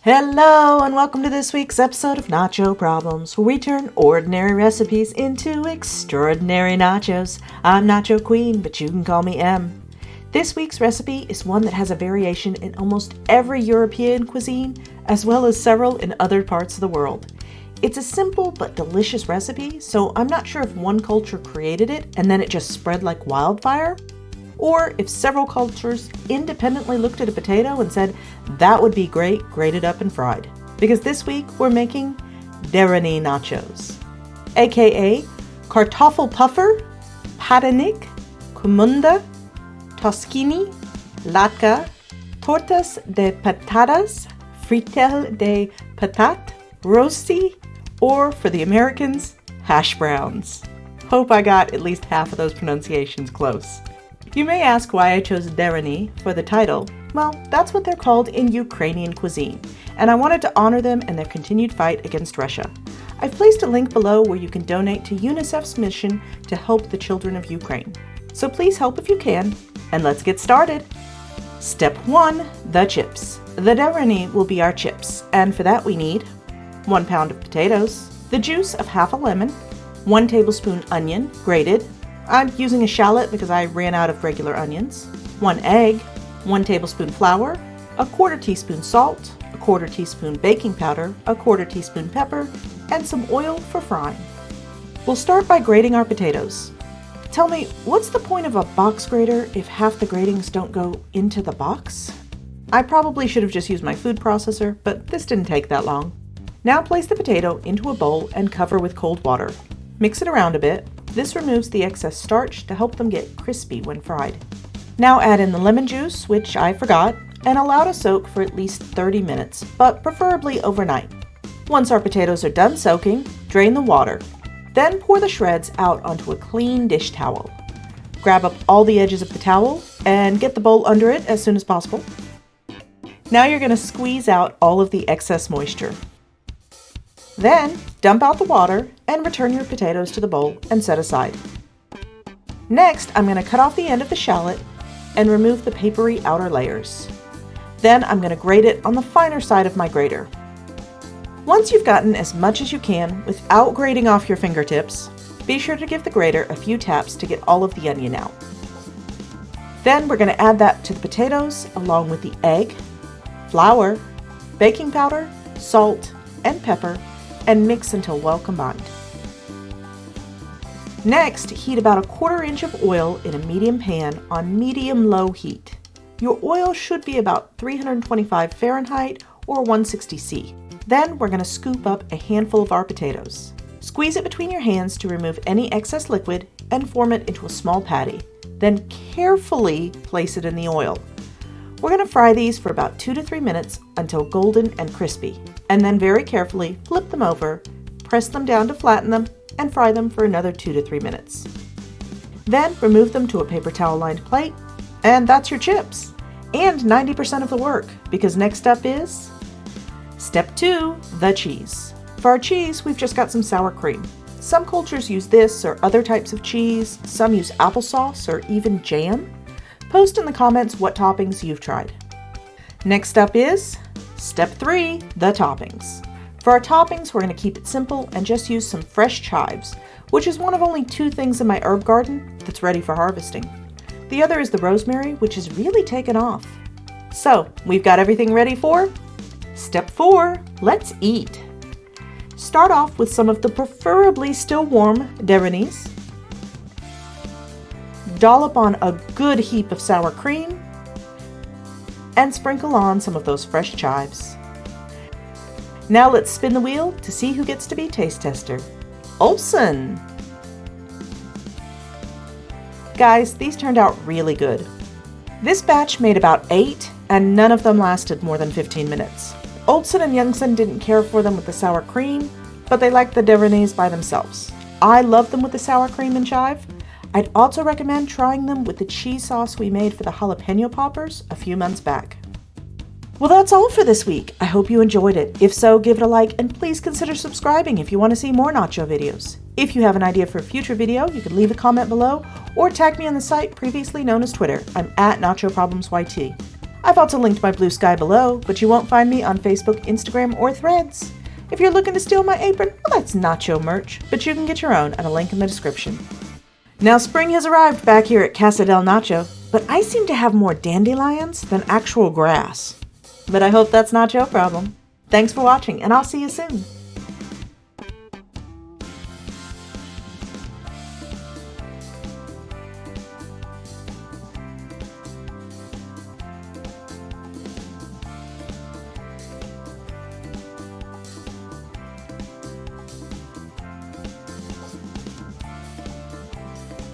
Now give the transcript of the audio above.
Hello and welcome to this week's episode of Nacho Problems, where we turn ordinary recipes into extraordinary nachos. I'm Nacho Queen, but you can call me M. This week's recipe is one that has a variation in almost every European cuisine, as well as several in other parts of the world. It's a simple but delicious recipe, so I'm not sure if one culture created it and then it just spread like wildfire, or if several cultures independently looked at a potato and said, that would be great, grated up and fried. Because this week we're making Deruny Nachos, aka Kartoffelpuffer, Patanik, Kumunda, Toskini, Latka, Tortas de Patatas, Fritel de Patat, Rosti, or for the Americans, hash browns. Hope I got at least half of those pronunciations close. You may ask why I chose Deruny for the title. Well, that's what they're called in Ukrainian cuisine, and I wanted to honor them in their continued fight against Russia. I've placed a link below where you can donate to UNICEF's mission to help the children of Ukraine. So please help if you can, and let's get started. Step 1. The chips. The Deruny will be our chips, and for that we need 1 pound of potatoes, the juice of half a lemon, 1 tablespoon onion, grated. I'm using a shallot because I ran out of regular onions, 1 egg, 1 tablespoon flour, 1/4 teaspoon salt, 1/4 teaspoon baking powder, 1/4 teaspoon pepper, and some oil for frying. We'll start by grating our potatoes. Tell me, what's the point of a box grater if half the gratings don't go into the box? I probably should have just used my food processor, but this didn't take that long. Now place the potato into a bowl and cover with cold water. Mix it around a bit. This removes the excess starch to help them get crispy when fried. Now add in the lemon juice, which I forgot, and allow to soak for at least 30 minutes, but preferably overnight. Once our potatoes are done soaking, drain the water. Then pour the shreds out onto a clean dish towel. Grab up all the edges of the towel and get the bowl under it as soon as possible. Now you're going to squeeze out all of the excess moisture. Then, dump out the water and return your potatoes to the bowl and set aside. Next, I'm going to cut off the end of the shallot and remove the papery outer layers. Then I'm going to grate it on the finer side of my grater. Once you've gotten as much as you can without grating off your fingertips, be sure to give the grater a few taps to get all of the onion out. Then we're going to add that to the potatoes along with the egg, flour, baking powder, salt, and pepper, and mix until well combined. Next, heat about 1/4 inch of oil in a medium pan on medium-low heat. Your oil should be about 325 Fahrenheit or 160 C. Then we're going to scoop up a handful of our potatoes. Squeeze it between your hands to remove any excess liquid and form it into a small patty. Then carefully place it in the oil. We're going to fry these for about 2 to 3 minutes until golden and crispy, and then very carefully flip them over, press them down to flatten them, and fry them for another 2 to 3 minutes. Then remove them to a paper towel lined plate, and that's your chips. And 90% of the work, because next up is Step 2, the cheese. For our cheese, we've just got some sour cream. Some cultures use this or other types of cheese, some use applesauce or even jam. Post in the comments what toppings you've tried. Next up is Step 3, the toppings. For our toppings, we're going to keep it simple and just use some fresh chives, which is one of only 2 things in my herb garden that's ready for harvesting. The other is the rosemary, which has really taken off. So, we've got everything ready for Step 4, let's eat. Start off with some of the preferably still warm Derunys. Dollop on a good heap of sour cream, and sprinkle on some of those fresh chives. Now let's spin the wheel to see who gets to be taste tester. Olsen! Guys, these turned out really good. This batch made about 8, and none of them lasted more than 15 minutes. Olsen and Youngson didn't care for them with the sour cream, but they liked the Derunys by themselves. I love them with the sour cream and chive. I'd also recommend trying them with the cheese sauce we made for the jalapeno poppers a few months back. Well, that's all for this week. I hope you enjoyed it. If so, give it a like and please consider subscribing if you want to see more nacho videos. If you have an idea for a future video, you can leave a comment below or tag me on the site previously known as Twitter. I'm at NachoProblemsYT. I've also linked my Blue Sky below, but you won't find me on Facebook, Instagram, or Threads. If you're looking to steal my apron, well, that's nacho merch, but you can get your own at a link in the description. Now spring has arrived back here at Casa del Nacho, but I seem to have more dandelions than actual grass. But I hope that's not your problem. Thanks for watching, and I'll see you soon.